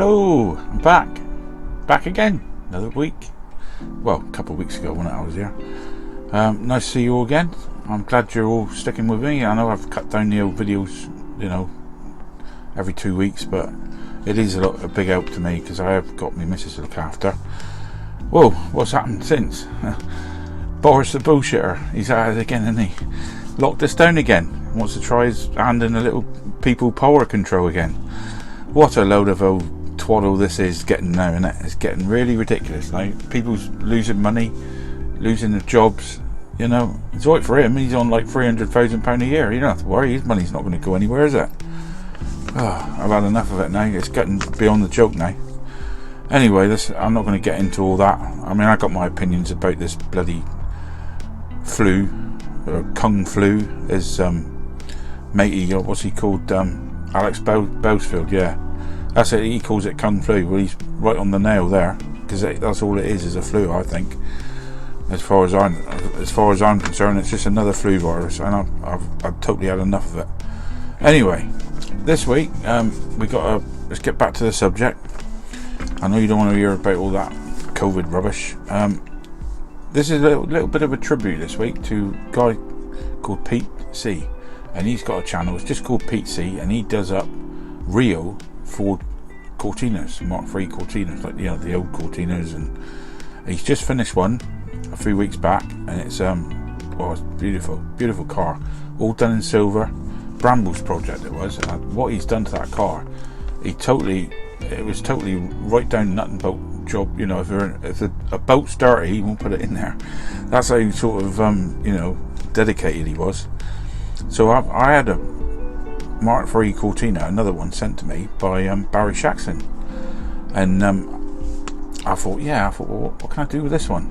Hello, I'm back again, another week. Well, a couple of weeks ago when I was here. Nice to see you all again. I'm glad you're all sticking with me. I know I've cut down the old videos, every 2 weeks, but it is a big help to me because I have got my missus to look after. Whoa, what's happened since? Boris the bullshitter, he's at it again, isn't he? Locked us down again. Wants to try his hand in a little people power control again. What a load of old twaddle this is getting now, isn't it? It's getting really ridiculous. Like, people's losing money, losing their jobs. It's alright for him. He's on like £300,000 a year. You don't have to worry. His money's not going to go anywhere, is it? Oh, I've had enough of it now. It's getting beyond the joke now. Anyway, I'm not going to get into all that. I mean, I got my opinions about this bloody flu, or kung flu, as matey, or what's he called? Alex Belsfield, yeah. That's it, he calls it kung flu. Well, he's right on the nail there, because that's all it is a flu, I think. As far as I'm concerned, it's just another flu virus, and I've totally had enough of it. Anyway, this week let's get back to the subject. I know you don't want to hear about all that COVID rubbish. This is a little bit of a tribute this week to a guy called Pete C, and he's got a channel. It's just called Pete C, and he does up real Ford Cortinas, Mk3 Cortinas, like the old Cortinas, and he's just finished one a few weeks back, and it's it's beautiful car, all done in silver. Bramble's project it was, and what he's done to that car, it was totally right down nut and bolt job. If a boat's dirty, he won't put it in there. That's how sort of dedicated he was. So I had a Mk3 Cortina, another one sent to me by Barry Shaxson, and I thought, well, what can I do with this one?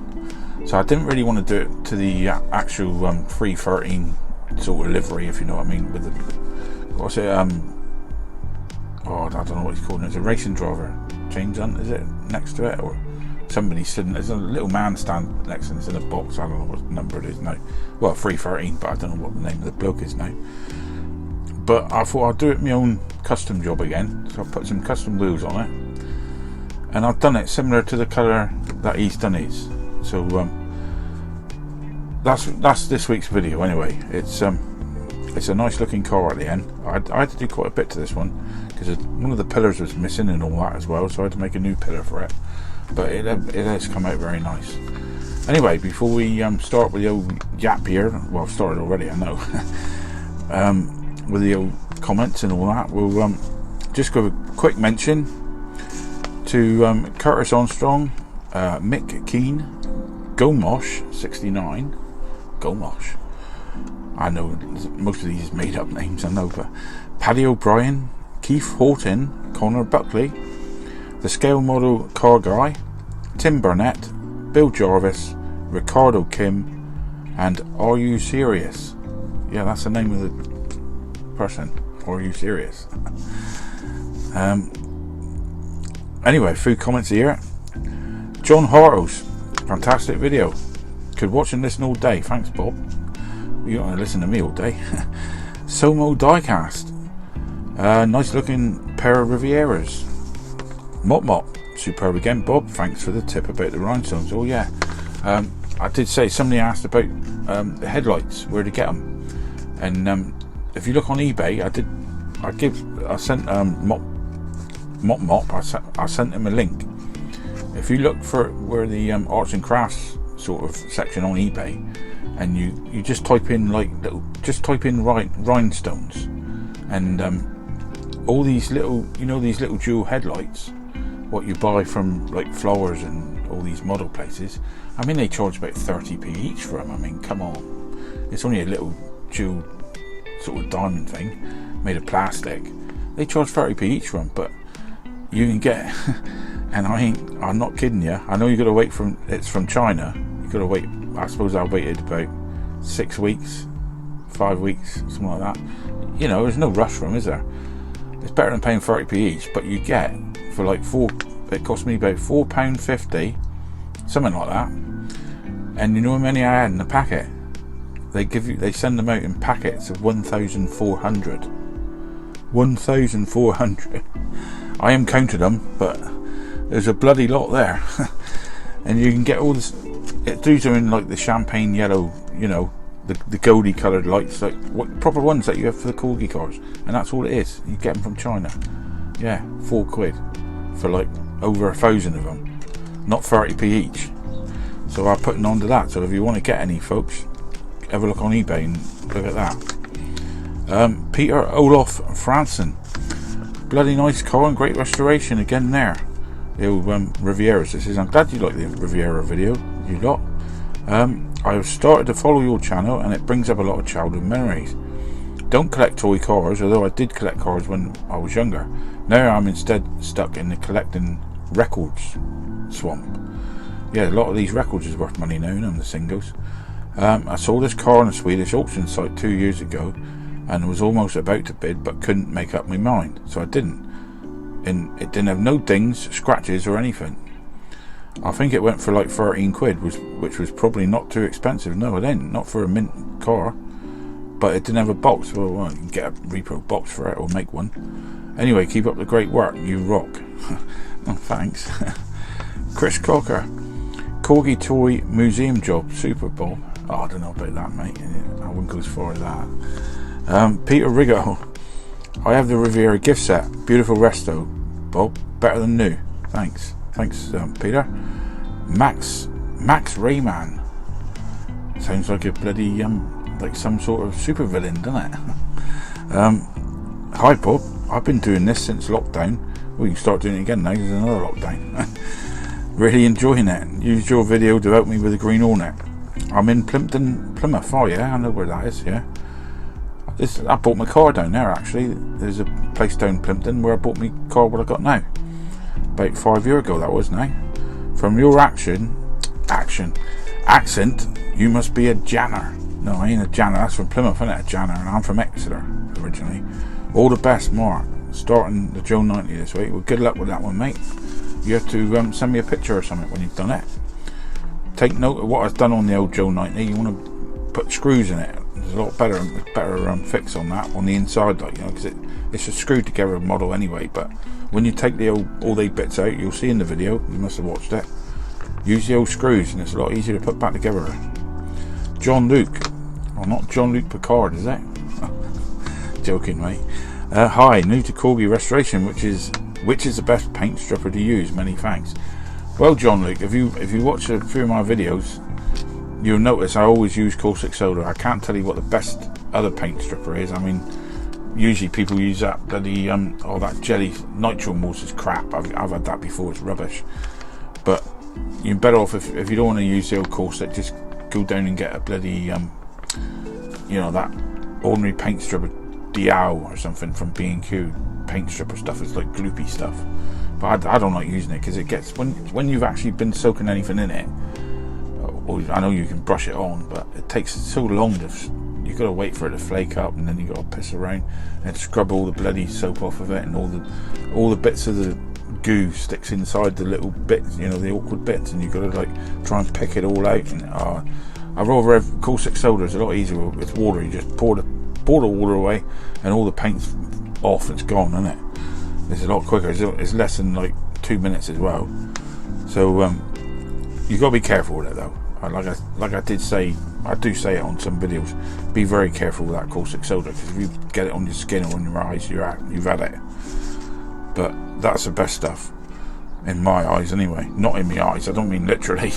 So I didn't really want to do it to the actual 313 sort of livery, if you know what I mean, with the, what's it, I don't know what he's called it. It's a racing driver chains on, is it, next to it, or somebody sitting, there's a little man stand next to it, it's in a box. I don't know what number it is now. Well, 313, but I don't know what the name of the bloke is now. But I thought I'd do it my own custom job again, so I put some custom wheels on it, and I've done it similar to the colour that he's done his. So that's this week's video anyway. It's a nice looking car at the end. I had to do quite a bit to this one because one of the pillars was missing and all that as well, so I had to make a new pillar for it, but it has come out very nice. Anyway, before we start with the old yap here, well, I've started already, I know. With the old comments and all that, we'll just give a quick mention to Curtis Armstrong, Mick Keane, Gomosh 69, Gomosh. I know most of these made up names, I know, but Paddy O'Brien, Keith Horton, Connor Buckley, the Scale Model Car Guy, Tim Burnett, Bill Jarvis, Ricardo Kim, and Are You Serious? Yeah, that's the name of the person. Are You Serious? Anyway, few comments here. John Hartos, fantastic video. Could watch and listen all day. Thanks, Bob. You don't want to listen to me all day. Somo Diecast, nice looking pair of Rivieras. Mop, superb again, Bob. Thanks for the tip about the rhinestones. Oh yeah, I did say somebody asked about the headlights, where to get them, and if you look on eBay, I sent Mop. I sent him a link. If you look for where the arts and crafts sort of section on eBay, and you just type in rhinestones, and all these little dual headlights, what you buy from like Flowers and all these model places. I mean, they charge about 30p each for them. I mean, come on, it's only a little dual sort of diamond thing made of plastic. They charge 30p each for them, but you can get and I'm not kidding you, I know you got to wait it's from China. You got to wait, I suppose I waited about 6 weeks, 5 weeks, something like that. There's no rush for them, is there? It's better than paying 30p each, but you get for like it cost me about £4.50, something like that. And you know how many I had in the packet? They send them out in packets of 1,400. 1,400. I am counted them, but there's a bloody lot there. And you can get all this. These are in like the champagne yellow, you know, the goldy coloured lights, like what proper ones that you have for the Corgi cars, and that's all it is. You get them from China. Yeah, £4 for like over 1,000 of them, not 30p each. So I'm putting on to that. So if you want to get any, folks, have a look on eBay and look at that. Peter Olaf Franson, bloody nice car and great restoration again there. The old Rivieras. This is. I'm glad you like the Riviera video, you lot. I've started to follow your channel and it brings up a lot of childhood memories. Don't collect toy cars, although I did collect cars when I was younger. Now I'm instead stuck in the collecting records swamp. Yeah, a lot of these records is worth money now, and the singles. I saw this car on a Swedish auction site 2 years ago and was almost about to bid but couldn't make up my mind, so I didn't. And it didn't have no dings, scratches or anything. I think it went for like 13 quid, which was probably not too expensive. No, it ain't, not for a mint car. But it didn't have a box. Well, you can get a repo box for it or make one. Anyway, keep up the great work, you rock. Oh, thanks. Chris Cocker, Corgi toy museum job, super Bob. Oh, I don't know about that, mate. I wouldn't go as far as that. Peter Rigo, I have the Riviera gift set, beautiful resto, Bob, better than new. Thanks, Peter. Max Rayman, sounds like a bloody like some sort of super villain, doesn't it? Hi Bob, I've been doing this since lockdown. We can start doing it again now. There's another lockdown. Really enjoying it. Used your video to help me with the Green Hornet. I'm in Plymouth. Oh yeah, I know where that is. Yeah, I bought my car down there actually. There's a place down Plimpton where I bought my car. What I got now, about 5 years ago that was now. From your accent, you must be a Janner. No, I ain't a Janner. That's from Plymouth, isn't it? A Janner, and I'm from Exeter originally. All the best, Mark. Starting the Joe 90 this week. Well, good luck with that one, mate. You have to send me a picture or something when you've done it. Take note of what I've done on the old Joe 90. You want to put screws in it. There's a lot better fix on that on the inside, like, you know, because it's a screwed together model anyway. But when you take all these bits out, you'll see in the video. You must have watched it. Use the old screws, and it's a lot easier to put back together. John Luke, well, not John Luke Picard, is it? Joking, mate. Hi, new to Corgi restoration, which is the best paint stripper to use? Many thanks. Well, John Luke, if you watch a few of my videos, you'll notice I always use caustic soda. I can't tell you what the best other paint stripper is. I mean, usually people use that bloody that jelly nitro mousse is crap. I've had that before. It's rubbish. But you're better off if you don't want to use the old caustic, just go down and get a bloody that ordinary paint stripper, Diao or something from B&Q. Paint stripper stuff is like gloopy stuff, but I don't like using it because it gets when you've actually been soaking anything in it. Or I know you can brush it on, but it takes so long to. You got to wait for it to flake up, and then you got to piss around and scrub all the bloody soap off of it, and all the bits of the goo sticks inside the little bits, the awkward bits, and you got to like try and pick it all out. And I'd rather have caustic soda. It's a lot easier with water. You just pour the water away, and all the paint's off. It's gone, isn't it? It's a lot quicker. It's less than like 2 minutes as well. So you got to be careful with it though. Like I did say, I do say it on some videos. Be very careful with that caustic soda, because if you get it on your skin or on your eyes, you've had it. But that's the best stuff in my eyes, anyway. Not in my eyes. I don't mean literally.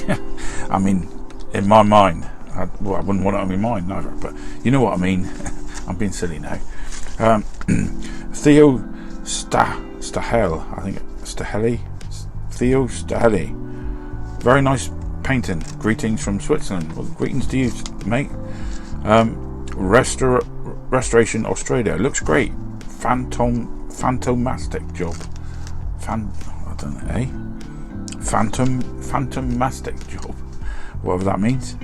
I mean in my mind. I wouldn't want it on my mind neither. But you know what I mean. I'm being silly now. Theo Stahel, I think Staheli. Theo Staheli. Very nice painting. Greetings from Switzerland. Well, greetings to you, mate. Restoration Australia. Looks great. Phantomastic job. I don't know, eh? Phantomastic job. Whatever that means.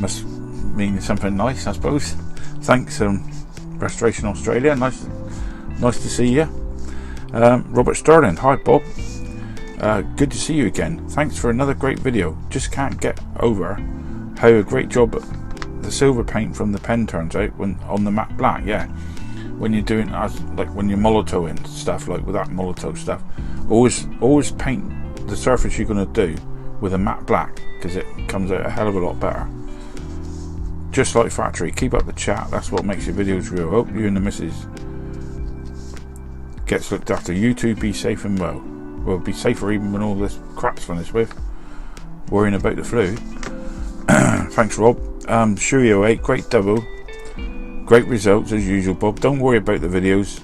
Must mean something nice, I suppose. Thanks, Restoration Australia. Nice to see you. Robert Sterling. Hi, Bob. Good to see you again. Thanks for another great video. Just can't get over how a great job the silver paint from the pen turns out when on the matte black. Yeah. when you're doing, like when you're molotowing stuff, like with that molotov stuff, always paint the surface you're going to do with a matte black, because it comes out a hell of a lot better. Just like factory. Keep up the chat, that's what makes your videos real. Hope you and the missus gets looked after. You two be safe and well. We'll be safer even when all this crap's finished with, worrying about the flu. Thanks, Rob. Shurio8, great double, great results as usual, Bob. Don't worry about the videos,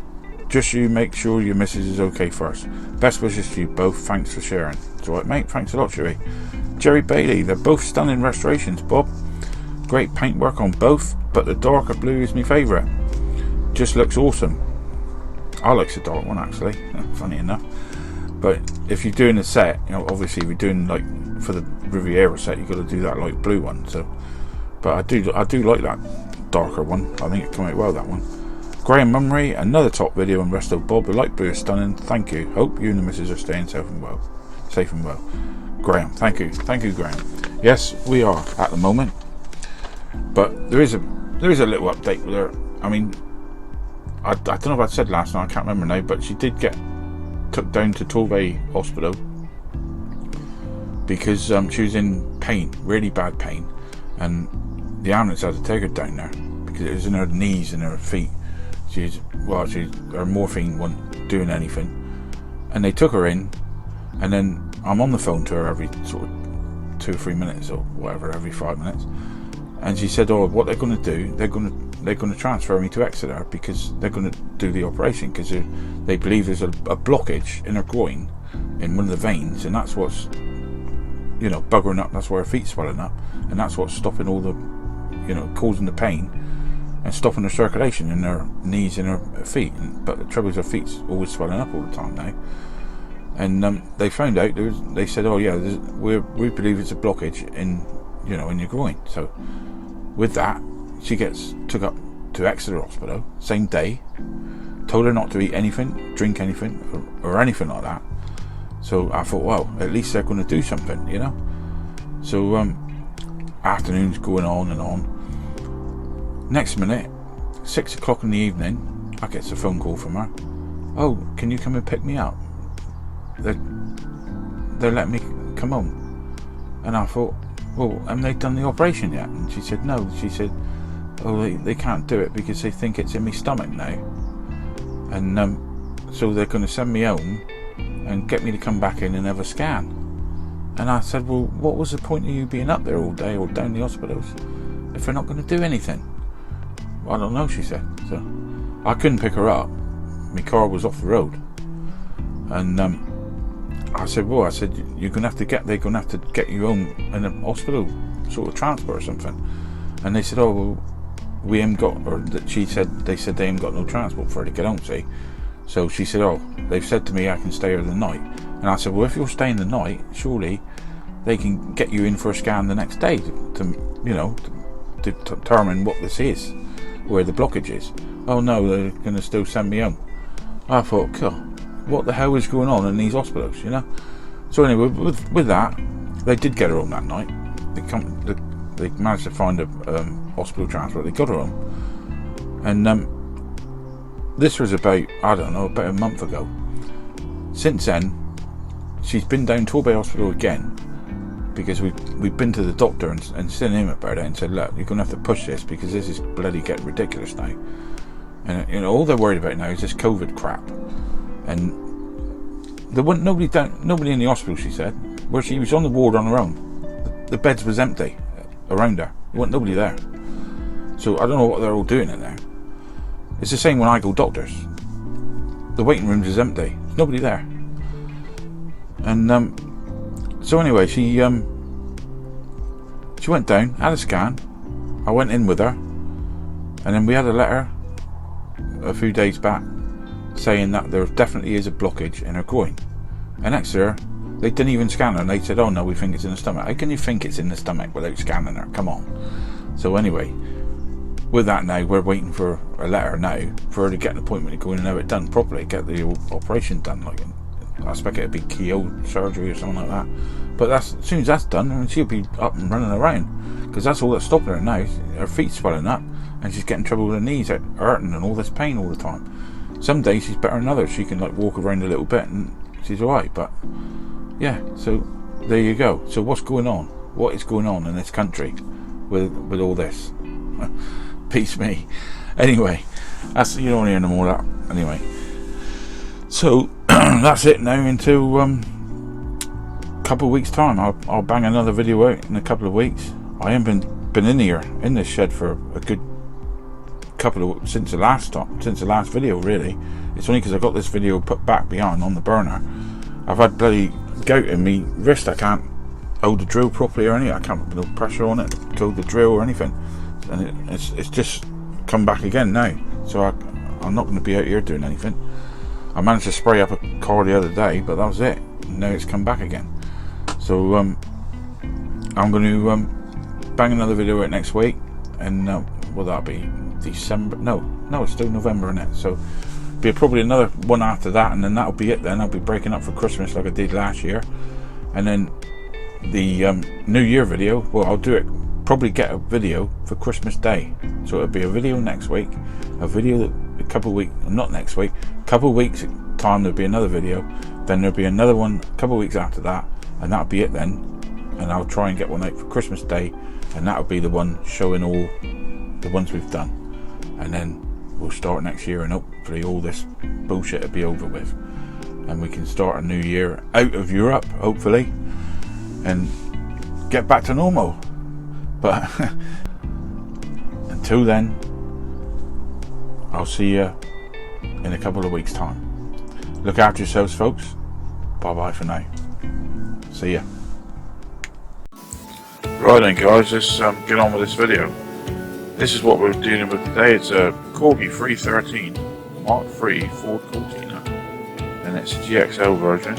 just you make sure your missus is okay first. Best wishes to you both. Thanks for sharing. It's alright, mate. Thanks a lot, Shuey. Jerry Bailey, they're both stunning restorations, Bob. Great paintwork on both, but the darker blue is my favourite. Just looks awesome. I like the dark one, actually, funny enough. But if you're doing a set, you know, obviously if you're doing like for the Riviera set, you've got to do that light blue one. So, but I do like that darker one. I think it came out well, that one. Graham Mummery, another top video on Resto Bob. The light blue is stunning. Thank you. Hope you and the missus are staying safe and well. Graham, thank you, Graham. Yes, we are at the moment. But there is a little update with her. I mean, I don't know if I said last night, I can't remember now, but she did get took down to Torbay Hospital because she was in pain, really bad pain, and the ambulance had to take her down there because it was in her knees and her feet. Her morphine wasn't doing anything, and they took her in, and then I'm on the phone to her every sort of 2 or 3 minutes or whatever, every 5 minutes, and she said, "Oh, what they're going to do? They're going to transfer me to Exeter because they're going to do the operation because they believe there's a blockage in her groin, in one of the veins, and that's what's, you know, buggering up. That's where her feet's swelling up, and that's what's stopping all the, you know, causing the pain and stopping the circulation in her knees and her feet. But the trouble is her feet's always swelling up all the time now." And they found out they said, "Oh yeah, we believe it's a blockage in, you know, in your groin." So with that, she gets took up to Exeter Hospital same day, told her not to eat anything, drink anything, or anything like that. So I thought, well, at least they're going to do something, you know. So afternoons going on and on. Next minute, 6 o'clock in the evening, I get a phone call from her. "Oh, can you come and pick me up? They're letting me come home." And I thought, well, haven't they done the operation yet? And she said, no. She said, "Oh, they can't do it because they think it's in my stomach now, and so they're going to send me home and get me to come back in and have a scan." And I said, "Well, what was the point of you being up there all day or down the hospitals if they're not going to do anything?" "Well, I don't know," she said. So I couldn't pick her up. My car was off the road, and I said, "Well," I said, they're going to have to get you home in a hospital sort of transport or something." And they said, "Oh, well, we haven't got," or they said they haven't got no transport for her to get home, see. So she said, "Oh, they've said to me I can stay here the night." And I said, "Well, if you're staying the night, surely they can get you in for a scan the next day to you know, to determine what this is, where the blockage is." "Oh no, they're going to still send me home." I thought, God, what the hell is going on in these hospitals, you know? So anyway, with that, they did get her home that night. They managed to find a hospital transport. They got her home, and this was about a month ago. Since then, she's been down Torbay Hospital again because we've been to the doctor and seen him about it and said, "Look, you're going to have to push this because this is bloody getting ridiculous now." And you know, all they're worried about now is this COVID crap. And there wasn't nobody in the hospital, she said, where she was on the ward on her own. The beds was empty around her. There wasn't nobody there. So I don't know what they're all doing in there. It's the same when I go doctors. The waiting rooms is empty. There's nobody there. And so anyway, she went down, had a scan. I went in with her, and then we had a letter a few days back saying that there definitely is a blockage in her groin. And Exeter, they didn't even scan her, and they said, "Oh no, we think it's in the stomach." How can you think it's in the stomach without scanning her? Come on. So anyway, with that now, we're waiting for a letter now for her to get an appointment to go in and have it done properly, get the operation done. Like, I expect it'd be keyhole surgery or something like that. But as soon as that's done, I mean, she'll be up and running around, because that's all that's stopping her now. Her feet swelling up, and she's getting trouble with her knees hurting and all this pain all the time. Some days she's better than others. She can like walk around a little bit and she's alright. But yeah, so there you go. So what's going on? What is going on in this country with all this? Peace me. Anyway, that's, you don't hear no more of that. Anyway, so that's it now until couple of weeks time. I'll bang another video out in a couple of weeks. I haven't been in here in this shed for a good couple of since the last video really. It's only because I got this video put back behind on the burner. I've had bloody gout in me wrist. I can't hold the drill properly or anything. I can't put no pressure on it to hold the drill or anything, and it's just come back again now. So I'm not going to be out here doing anything. I managed to spray up a car the other day, but that was it. Now it's come back again. So I'm going to bang another video out next week, and will that be December? No, it's still November, isn't it? So be probably another one after that, and then that'll be it. Then I'll be breaking up for Christmas like I did last year, and then the New Year video. Well, I'll do it. Probably get a video for Christmas Day. So it'll be a video next week, a video a couple of weeks, not next week, couple of weeks time there'll be another video. Then there'll be another one a couple of weeks after that, and that'll be it then. And I'll try and get one out for Christmas Day, and that'll be the one showing all the ones we've done. And then we'll start next year, and hopefully all this bullshit will be over with, and we can start a new year out of Europe, hopefully, and get back to normal. But until then, I'll see you in a couple of weeks time. Look after yourselves, folks. Bye bye for now. See ya. Right then guys, let's get on with this video. This is what we're dealing with today. It's a Corgi 313 Mk3 Ford Cortina, and it's a GXL version.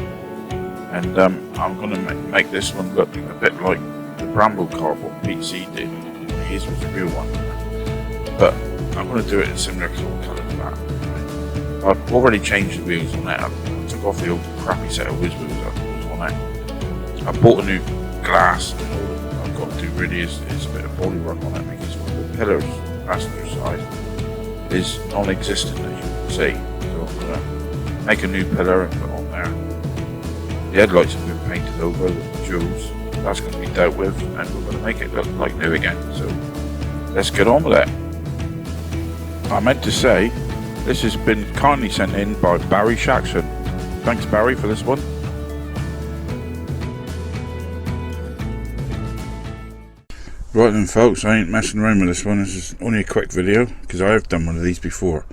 And I'm going to make this one look a bit like the Bramble car what Pete C did. His was the real one, but I'm going to do it in similar sort of colour to that. I've already changed the wheels on it. I took off the old crappy set of whiz wheels that was on it. I bought a new glass, and all I've got to do really is a bit of body work on it, because one of the pillars passenger side is non-existent, as you can see. So I'm going to make a new pillar and put on there. The headlights have been painted over with jewels. That's going to be dealt with, and we're going to make it look like new again. So let's get on with it. I meant to say, this has been kindly sent in by Barry Shaxson. Thanks Barry for this one. Right then folks, I ain't messing around with this one. This is only a quick video, because I have done one of these before.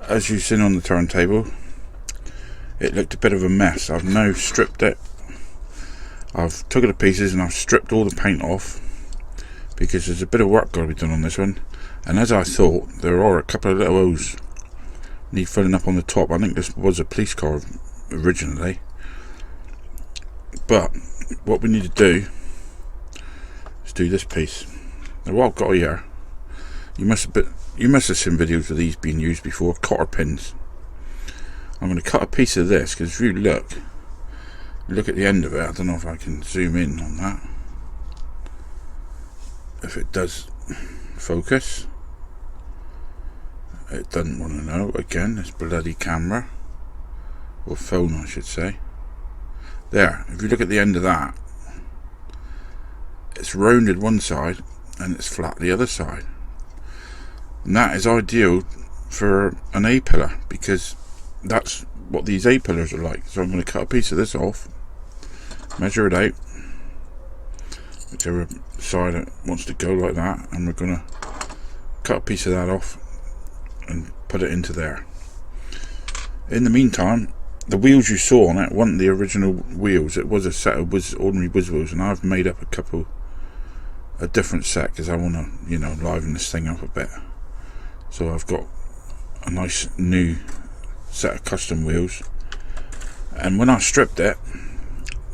As you've seen on the turntable, it looked a bit of a mess. I've now stripped it. I've took it to pieces and I've stripped all the paint off, because there's a bit of work got to be done on this one. And as I thought, there are a couple of little holes need filling up on the top. I think this was a police car originally, but what we need to do is do this piece. Now what I've got here, you must have seen videos of these being used before, cotter pins. I'm going to cut a piece of this, because if you look at the end of it, I don't know if I can zoom in on that, if it does focus. It doesn't want to know. Again, this bloody camera, or phone I should say. There, if you look at the end of that, it's rounded one side and it's flat the other side, and that is ideal for an A-pillar, because that's what these A-pillars are like. So I'm going to cut a piece of this off, measure it out, whichever side it wants to go, like that, and we're going to cut a piece of that off and put it into there. In the meantime, the wheels you saw on it weren't the original wheels. It was a set of ordinary whiz wheels, and I've made up a different set, because I want to, liven this thing up a bit. So I've got a nice new set of custom wheels, and when I stripped it,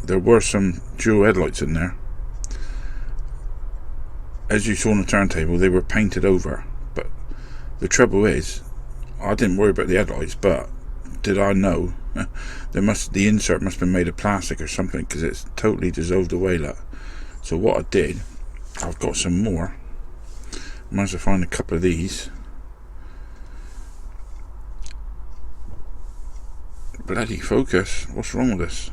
there were some dual headlights in there. As you saw on the turntable, they were painted over, but the trouble is, I didn't worry about the headlights, but did I know the insert must have been made of plastic or something, because it's totally dissolved away. So what I did, I've got some more, Managed to find a couple of these. Bloody focus, what's wrong with this?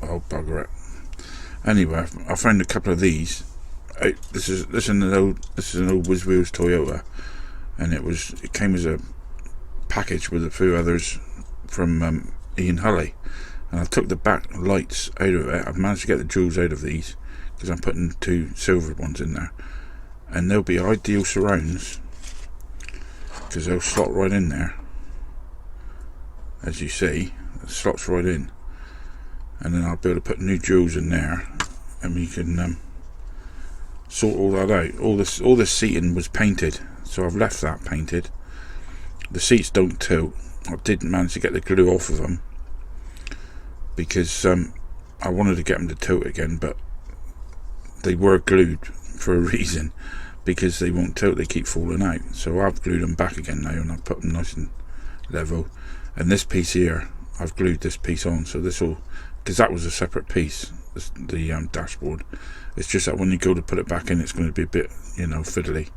Oh, bugger it. Anyway, I found a couple of these. This is an old Whiz Wheels Toyota, and it came as a package with a few others from Ian Hulley, and I took the back lights out of it. I've managed to get the jewels out of these because I'm putting 2 silver ones in there, and they'll be ideal surrounds because they'll slot right in there. As you see, it slots right in, and then I'll be able to put new jewels in there, and we can sort all that out. All this seating was painted, so I've left that painted. The seats don't tilt. I didn't manage to get the glue off of them because I wanted to get them to tilt again, but they were glued for a reason, because they won't tilt, they keep falling out. So I've glued them back again now, and I've put them nice and level. And this piece here, I've glued this piece on, so this will, because that was a separate piece, the dashboard. It's just that when you go to put it back in, it's going to be a bit, fiddly.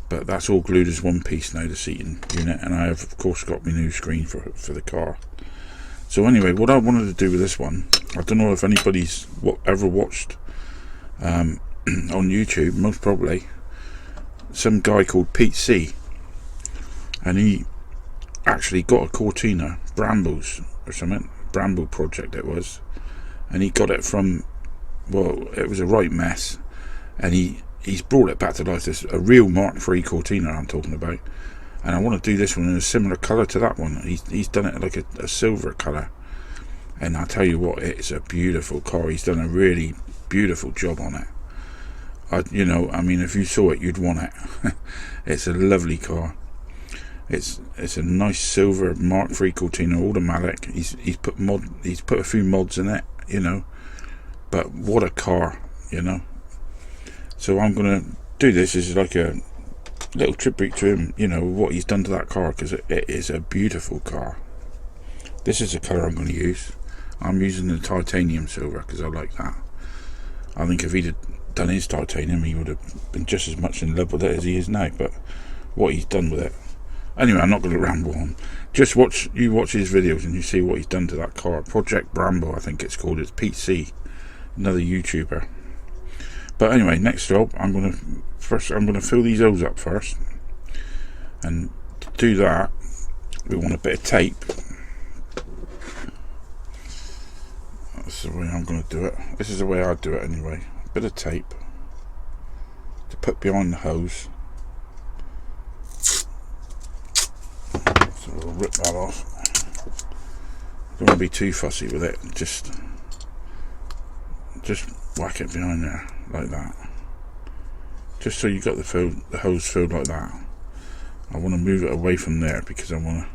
But that's all glued as one piece now, the seating unit, and I have of course got my new screen for the car. So anyway, what I wanted to do with this one, I don't know if anybody's ever watched on YouTube, most probably, some guy called Pete C, and he actually got a Cortina, Brambles or something, Bramble project it was, and he got it from, well, it was a right mess, and he's brought it back to life. This a real Mk3 Cortina I'm talking about, and I want to do this one in a similar colour to that one. He's done it like a silver colour, and I tell you what, it's a beautiful car. He's done a really beautiful job on it. I mean, if you saw it, you'd want it. It's a lovely car. It's a nice silver Mk3 Cortina, automatic. He's put a few mods in it, but what a car, So I'm gonna do this as like a little tribute to him, what he's done to that car, because it is a beautiful car. This is the colour I'm going to use. I'm using the titanium silver because I like that. I think if he'd have done his titanium, he would have been just as much in love with it as he is now. But what he's done with it. Anyway, I'm not going to ramble on. Just watch his videos and you see what he's done to that car. Project Bramble, I think it's called. It's Pete C, another YouTuber. But anyway, next job, I'm going to fill these O's up first. And to do that, we want a bit of tape. That's the way I'm going to do it. This is the way I do it anyway. A bit of tape to put behind the hose. So we'll rip that off. Don't want to be too fussy with it. Just whack it behind there like that. Just so you got the hose filled like that. I want to move it away from there because I want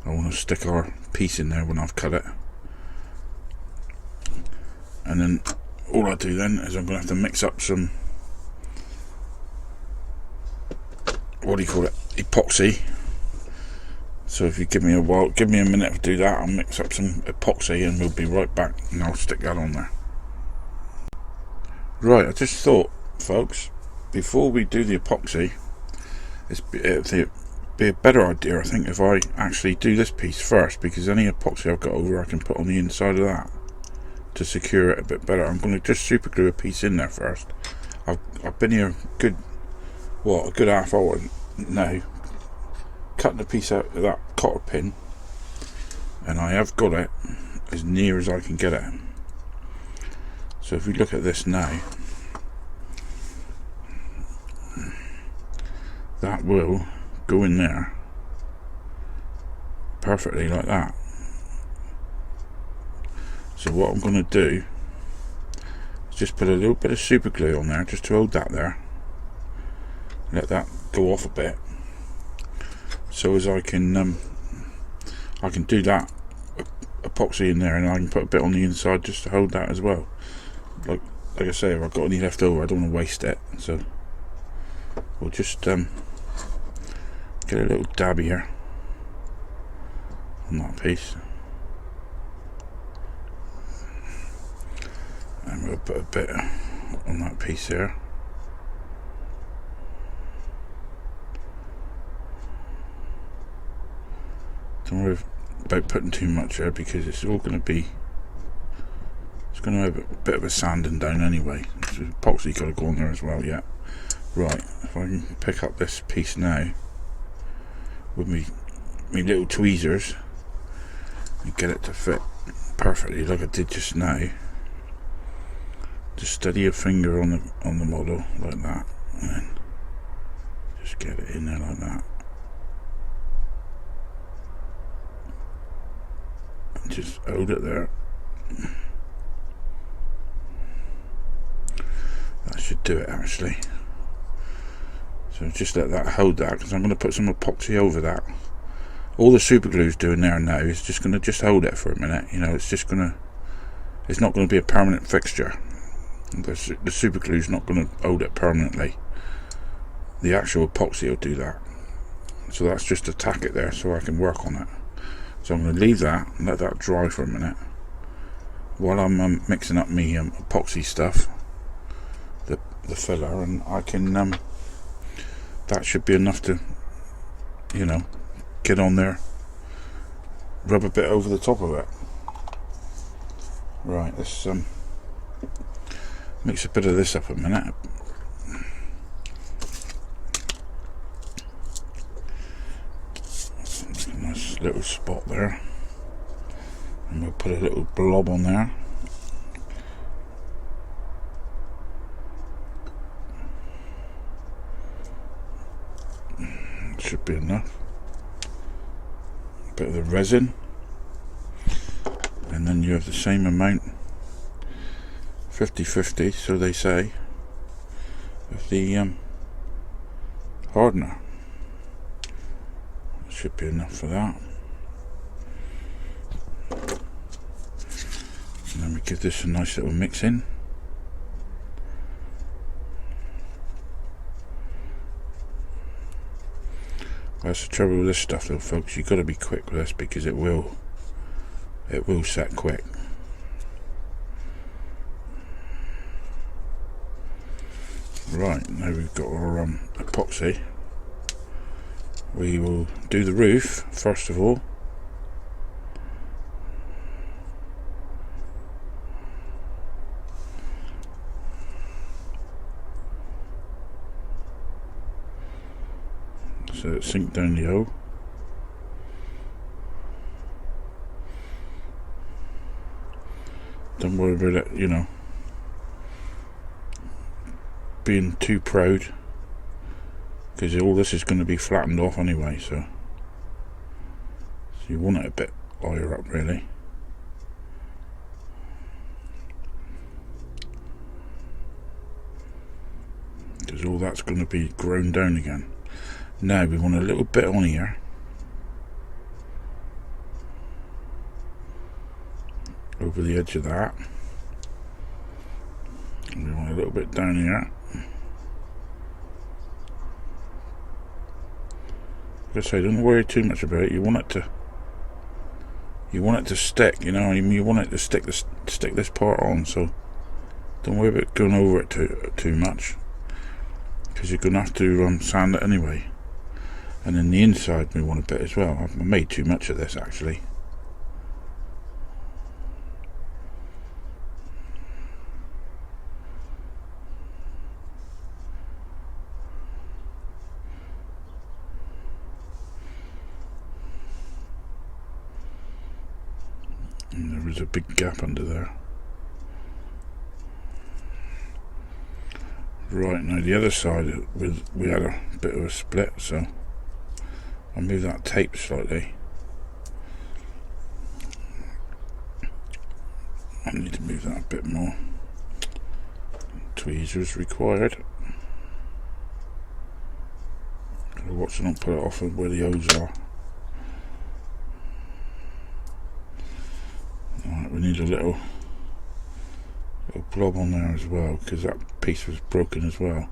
to stick our piece in there when I've cut it. And then all I do then is I'm going to have to mix up some, what do you call it, epoxy. So if you give me a minute to do that, I'll mix up some epoxy and we'll be right back, and I'll stick that on there. Right, I just thought, folks, before we do the epoxy, it'd be a better idea, I think, if I actually do this piece first, because any epoxy I've got over I can put on the inside of that to secure it a bit better. I'm going to just super glue a piece in there first. I've been here a good half hour now, cutting a piece out of that cotter pin, and I have got it as near as I can get it. So if we look at this now, that will go in there perfectly like that. So what I'm going to do is just put a little bit of super glue on there just to hold that there, let that go off a bit, so as I can do that epoxy in there, and I can put a bit on the inside just to hold that as well. Like I say, if I've got any left over, I don't want to waste it, so we'll just get a little dab here on that piece, We'll put a bit on that piece there. Don't worry about putting too much there, because it's all going to be, it's going to have a bit of a sanding down anyway. So epoxy got to go on there as well. Yeah. Right, if I can pick up this piece now with me little tweezers and get it to fit perfectly like I did just now. Just steady your finger on the model like that, and then just get it in there like that. And just hold it there. That should do it actually. So just let that hold that, because I'm going to put some epoxy over that. All the super glue's doing there now is just going to just hold it for a minute. You know, it's just going to, it's not going to be a permanent fixture. The super glue's not going to hold it permanently. The actual epoxy will do that. So that's just to tack it there so I can work on it. So I'm going to leave that and let that dry for a minute while I'm mixing up my epoxy stuff, the filler, and I can that should be enough to, you know, get on there, rub a bit over the top of it. Right, let's mix a bit of this up a minute. A nice little spot there, and we'll put a little blob on there. Should be enough. A bit of the resin, and then you have the same amount, 50-50, so they say, of the hardener. Should be enough for that. And then we give this a nice little mix in. That's the trouble with this stuff though, folks. You've got to be quick with this, because it will set quick. Right, now we've got our epoxy. We will do the roof first of all. So it sink down the hole. Don't worry about it, you know, being too proud, because all this is going to be flattened off anyway, so you want it a bit higher up really. Because all that's going to be grown down again. Now we want a little bit on here. Over the edge of that. And we want a little bit down here. Like I say, don't worry too much about it. You want it to stick, you know. You want it to stick this part on, so don't worry about going over it too much, because you're gonna have to sand it anyway. And then the inside we want a bit as well. I've made too much of this actually. And there was a big gap under there. Right, now the other side we had a bit of a split, so I'll move that tape slightly. I need to move that a bit more. Tweezers required. Gotta watch it not put it off of where the O's are. Alright, we need a little blob on there as well, because that piece was broken as well.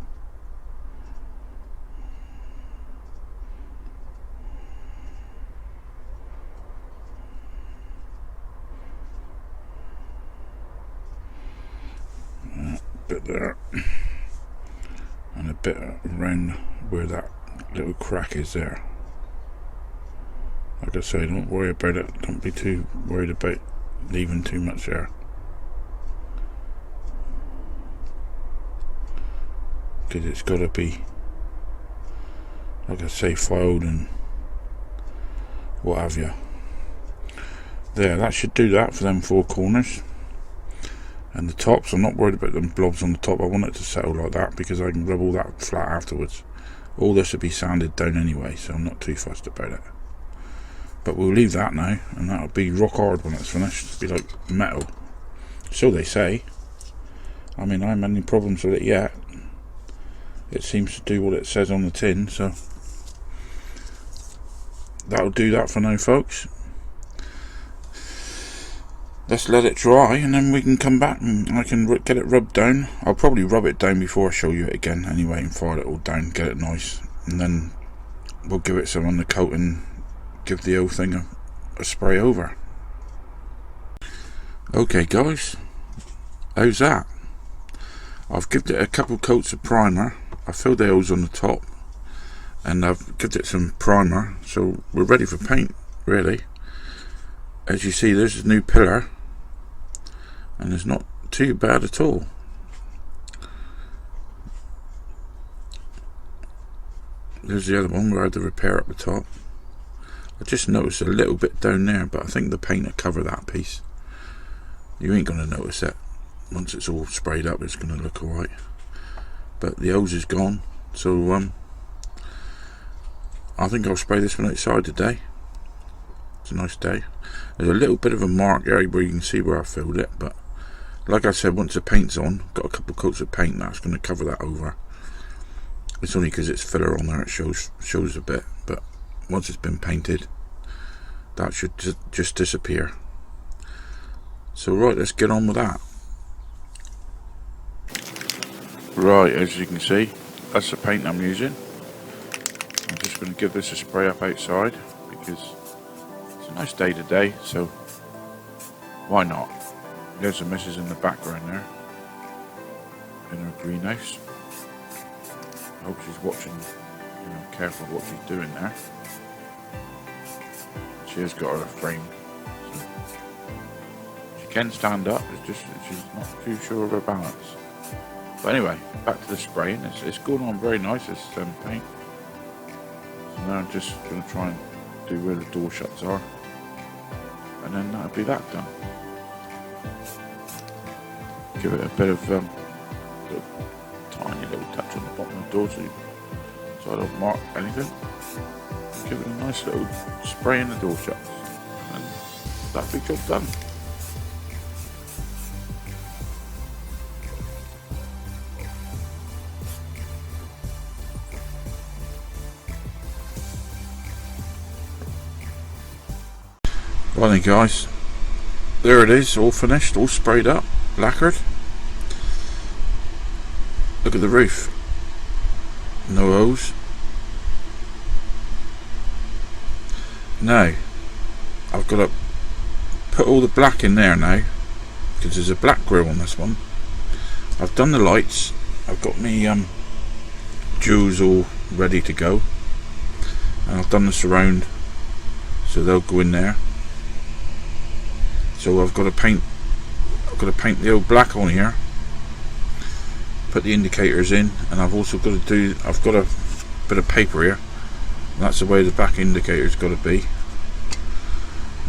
bit there, and a bit around where that little crack is there. Like I say, don't worry about it, don't be too worried about leaving too much there. Because it's got to be, like I say, filed and what have you. There, that should do that for them 4 corners. And the tops, I'm not worried about them blobs on the top. I want it to settle like that because I can rub all that flat afterwards. All this will be sanded down anyway, so I'm not too fussed about it. But we'll leave that now, and that'll be rock hard when it's finished. It'll be like metal. So they say. I mean, I haven't had any problems with it yet. It seems to do what it says on the tin, so that'll do that for now, folks. Let's let it dry, and then we can come back and I can get it rubbed down. I'll probably rub it down before I show you it again anyway, and file it all down, get it nice, and then we'll give it some undercoat and give the whole thing a spray over. Okay guys, how's that? I've given it a couple coats of primer. I filled the holes on the top and I've given it some primer, so we're ready for paint really. As you see, there's a new pillar and it's not too bad at all. There's the other one where I had the repair up the top. I just noticed a little bit down there, but I think the paint will cover that piece. You ain't going to notice it. Once it's all sprayed up, it's going to look alright. But the hose is gone, so I think I'll spray this one outside today. It's a nice day. There's a little bit of a mark area where you can see where I filled it, but like I said, once the paint's on, got a couple coats of paint, that's going to cover that over. It's only because it's filler on there it shows a bit, but once it's been painted, that should just disappear. So right, let's get on with that. Right, as you can see, that's the paint I'm using. I'm just going to give this a spray up outside because it's a nice day today, so why not? There's the missus in the background there in her greenhouse. I hope she's watching, careful what she's doing there. She has got her frame, so she can stand up, it's just that she's not too sure of her balance. But anyway, back to the spraying. It's going on very nice, this paint. So now I'm just going to try and do where the door shuts are, and then that'll be that done. Give it a bit of tiny little touch on the bottom of the door so I don't mark anything. Give it a nice little spray in the door shuts, and that'll be job done. Right then guys, there it is, all finished, all sprayed up, lacquered. Look at the roof, no hose. Now I've got to put all the black in there now, because there's a black grill on this one. I've done the lights, I've got me jewels all ready to go, and I've done the surround, so they'll go in there. So I've got to paint the old black on here, put the indicators in, and I've also got I've got a bit of paper here, and that's the way the back indicator's got to be,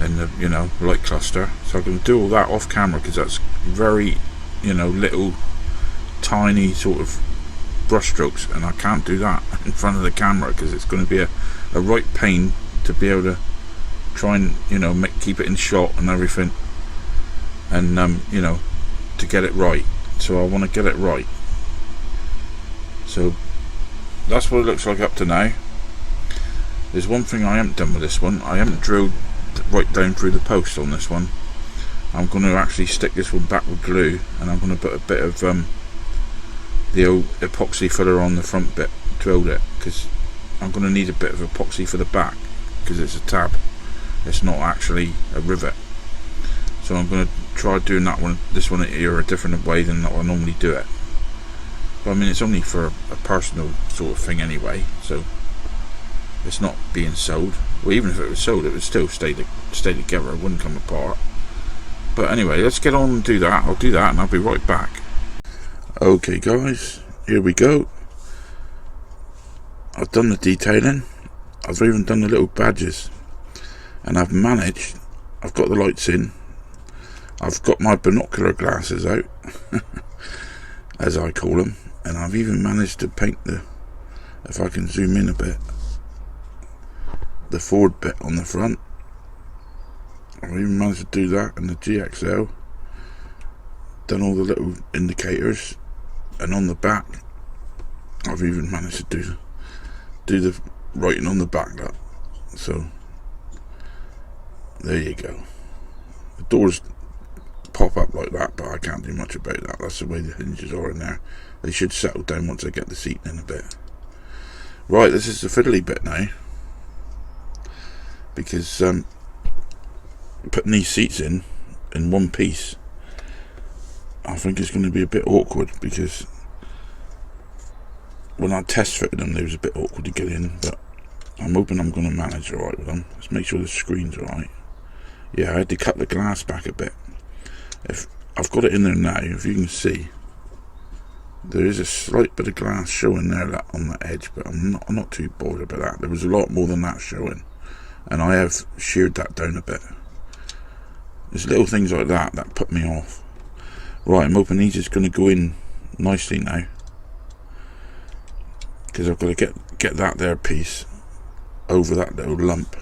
and the light cluster. So I'm going to do all that off camera because that's very little tiny sort of brush strokes, and I can't do that in front of the camera because it's going to be a right pain to be able to try and keep it in shot and everything, and to get it right. So I want to get it right. So that's what it looks like up to now. There's one thing I haven't done with this one. I haven't drilled right down through the post on this one. I'm going to actually stick this one back with glue, and I'm going to put a bit of the old epoxy filler on the front bit, drilled it, because I'm going to need a bit of epoxy for the back because it's a tab. It's not actually a rivet, so I'm going to try doing this one here a different way than I normally do it. But I mean, it's only for a personal sort of thing anyway, so it's not being sold. Well, even if it was sold, it would still stay together, it wouldn't come apart. But anyway, let's get on and do that. I'll do that and I'll be right back. Okay guys, here we go. I've done the detailing. I've even done the little badges. And I've managed, I've got the lights in. I've got my binocular glasses out, as I call them. And I've even managed to paint if I can zoom in a bit, the Ford bit on the front. I've even managed to do that in the GXL. Done all the little indicators, and on the back I've even managed to do the writing on the back. That, so there you go. The doors pop up like that, but I can't do much about that. That's the way the hinges are in there. They should settle down once I get the seat in a bit. Right, this is the fiddly bit now, because putting these seats in one piece, I think it's going to be a bit awkward, because when I test fitted them, they was a bit awkward to get in, but I'm hoping I'm going to manage alright with them. Let's make sure the screen's alright. Yeah, I had to cut the glass back a bit. If I've got it in there now, if you can see, there is a slight bit of glass showing there on the edge, but I'm not too bothered about that. There was a lot more than that showing, and I have sheared that down a bit. There's little things like that put me off. Right, I'm hoping these is going to go in nicely now, because I've got to get that there piece over that little lump.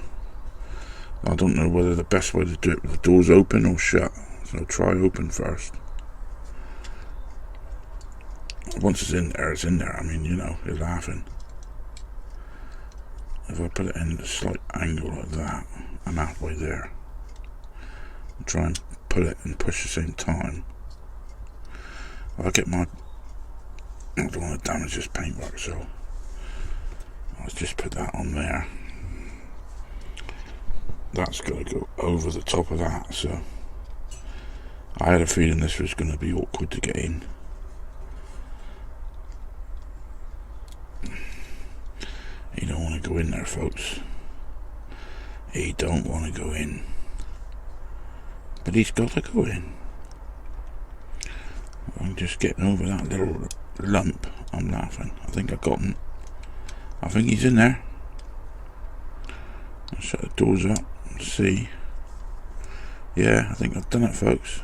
I don't know whether the best way to do it with the doors open or shut, so I'll try open first. Once it's in there, it's in there. I mean, you know, you're laughing. If I put it in at a slight angle like that, I'm halfway there. I'll try and pull it and push at the same time. I don't want to damage this paintwork, so I'll just put that on there. That's going to go over the top of that, so I had a feeling this was going to be awkward to get in. You don't want to go in there, folks. You don't want to go in. But he's got to go in. I'm just getting over that little lump. I'm laughing. I think I got him. I think he's in there. I'll shut the doors up and see. Yeah, I think I've done it, folks.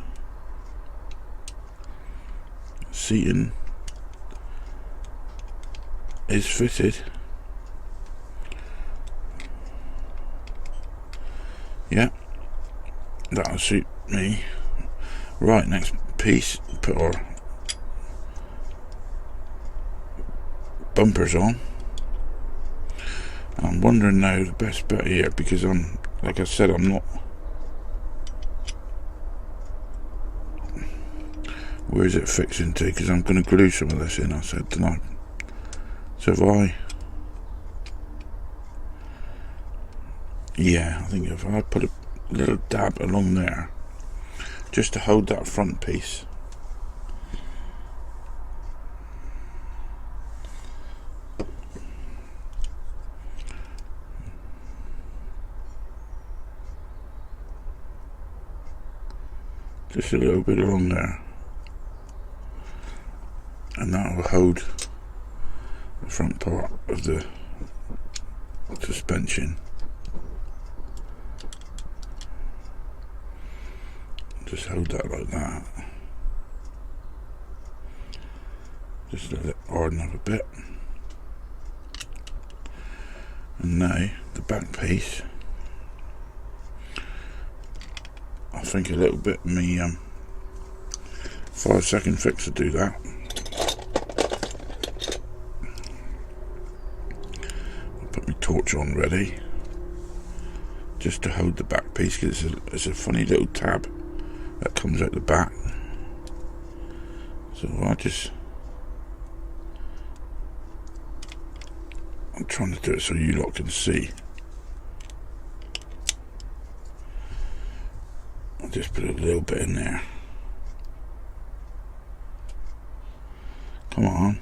Seating is fitted. Yeah, that'll suit me. Right, next piece, put our bumpers on. I'm wondering now the best bet here, because like I said, I'm not. Where is it fixing to? Because I'm going to glue some of this in, I said tonight. So yeah, I think if I put a little dab along there, just to hold that front piece. Just a little bit along there. And that will hold the front part of the suspension. Just hold that like that. Just let it harden up a bit. And now the back piece, I think a little bit of me 5-second fix to do that. I'll put my torch on ready, just to hold the back piece, because it's a funny little tab that comes out the back. So I'm trying to do it so you lot can see. I'll just put a little bit in there. Come on.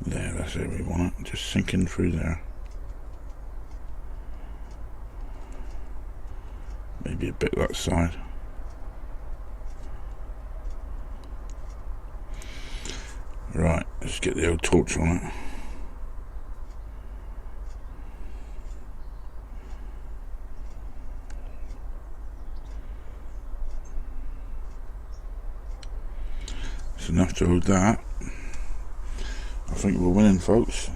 There, that's it, we want it, just sinking through there. Maybe a bit that side. Right, let's get the old torch on it. It's enough to hold that. I think we're winning, folks.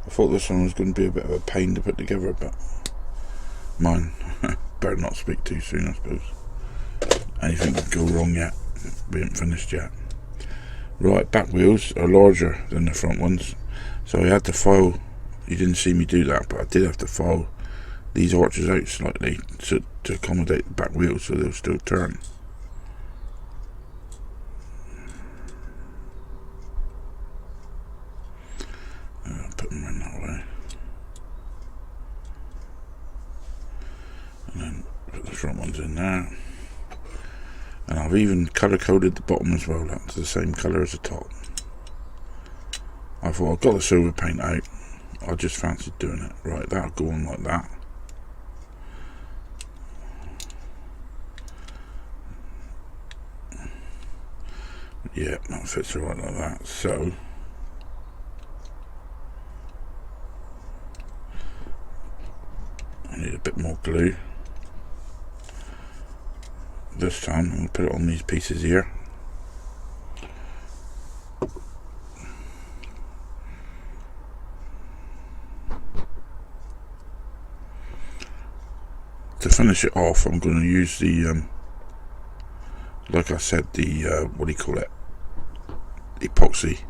I thought this one was going to be a bit of a pain to put together, but mine. Better not speak too soon, I suppose. Anything could go wrong yet. We haven't finished yet. Right, back wheels are larger than the front ones, so I had to file. You didn't see me do that, but I did have to file these arches out slightly to accommodate the back wheels so they'll still turn. Put them in that way, and then put the front ones in there. And I've even colour coded the bottom as well, up to the same colour as the top. I thought I've got the silver paint out, I just fancied doing it. Right, that'll go on like that. Yeah, that fits right like that. So I need a bit more glue. This time I'm going to put it on these pieces here. To finish it off, I'm going to use the, like I said, the, what do you call it, epoxy,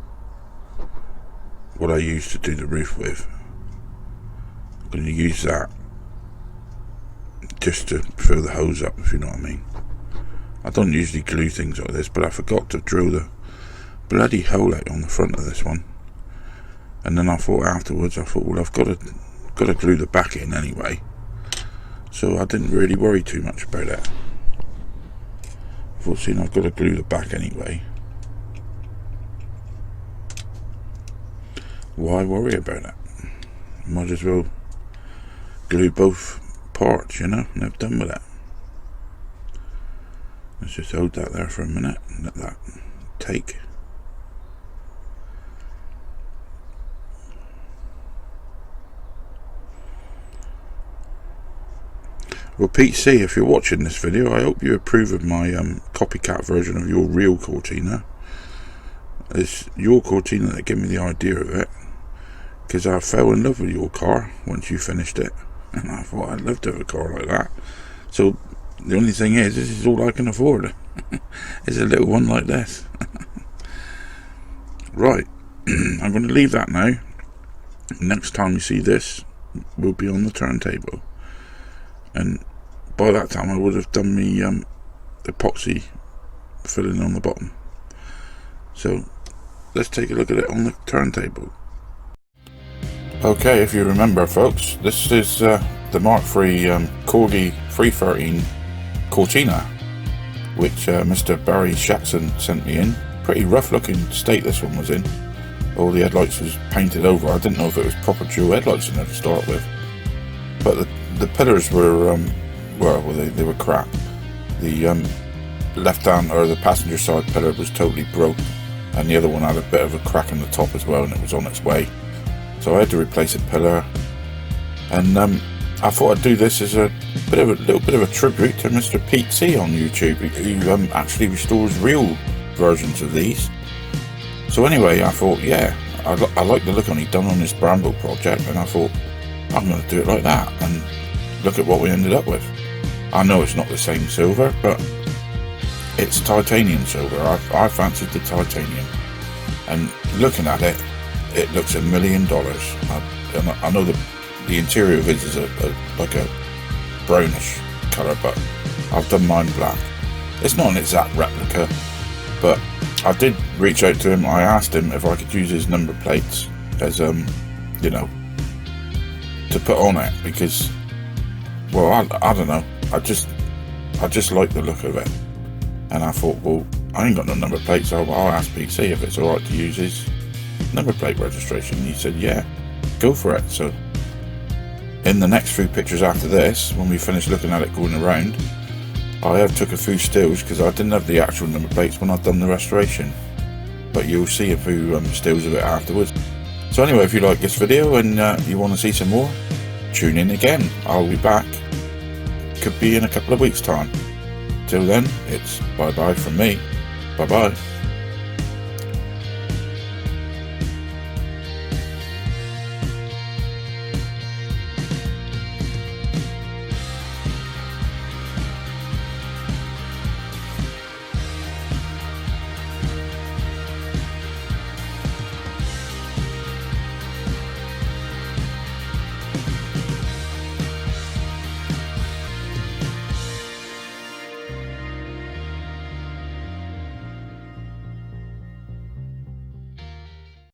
what I used to do the roof with. I'm going to use that just to fill the holes up, if you know what I mean. I don't usually glue things like this, but I forgot to drill the bloody hole out on the front of this one. And then I thought afterwards, well, I've got to glue the back in anyway. So I didn't really worry too much about that. I thought, seeing I've got to glue the back anyway, why worry about it? Might as well glue both parts, you know, and I'm done with it. Let's just hold that there for a minute and let that take. Well, Pete C, if you're watching this video, I hope you approve of my copycat version of your real Cortina. It's your Cortina that gave me the idea of it, because I fell in love with your car once you finished it, and I thought I'd love to have a car like that. So the only thing is, this is all I can afford. It's a little one like this. Right, I'm going to leave that now. Next time you see this, we'll be on the turntable, and by that time I would have done the epoxy filling on the bottom. So let's take a look at it on the turntable. Okay, if you remember, folks, this is the Mk3 Corgi 313 Cortina, which Mr. Barry Shatson sent me in. Pretty rough looking state this one was in. All the headlights was painted over. I didn't know if it was proper dual headlights in there to start with, but the pillars were they were crap. The left hand, or the passenger side pillar, was totally broke, and the other one had a bit of a crack in the top as well, and it was on its way. So I had to replace a pillar, and I thought I'd do this as a little bit of a tribute to Mr. Pete C on YouTube, who actually restores real versions of these. So anyway, I thought, yeah, I like the look on it done on this Bramble project, and I thought I'm going to do it like that, and look at what we ended up with. I know it's not the same silver, but it's titanium silver. I fancied the titanium, and looking at it, it looks $1 million. I know the interior of it is like a brownish colour, but I've done mine black. It's not an exact replica, but I did reach out to him. I asked him if I could use his number plates as you know, to put on it, because, well, I don't know, I just like the look of it, and I thought, well, I ain't got no number plate, so I'll ask PC if it's alright to use his number plate registration. He said yeah, go for it. So in the next few pictures after this, when we finish looking at it going around, I have took a few stills because I didn't have the actual number plates when I've done the restoration, but you'll see a few stills of it afterwards. So anyway, if you like this video and you want to see some more, tune in again. I'll be back, could be in a couple of weeks time. Till then, it's bye bye from me. Bye bye.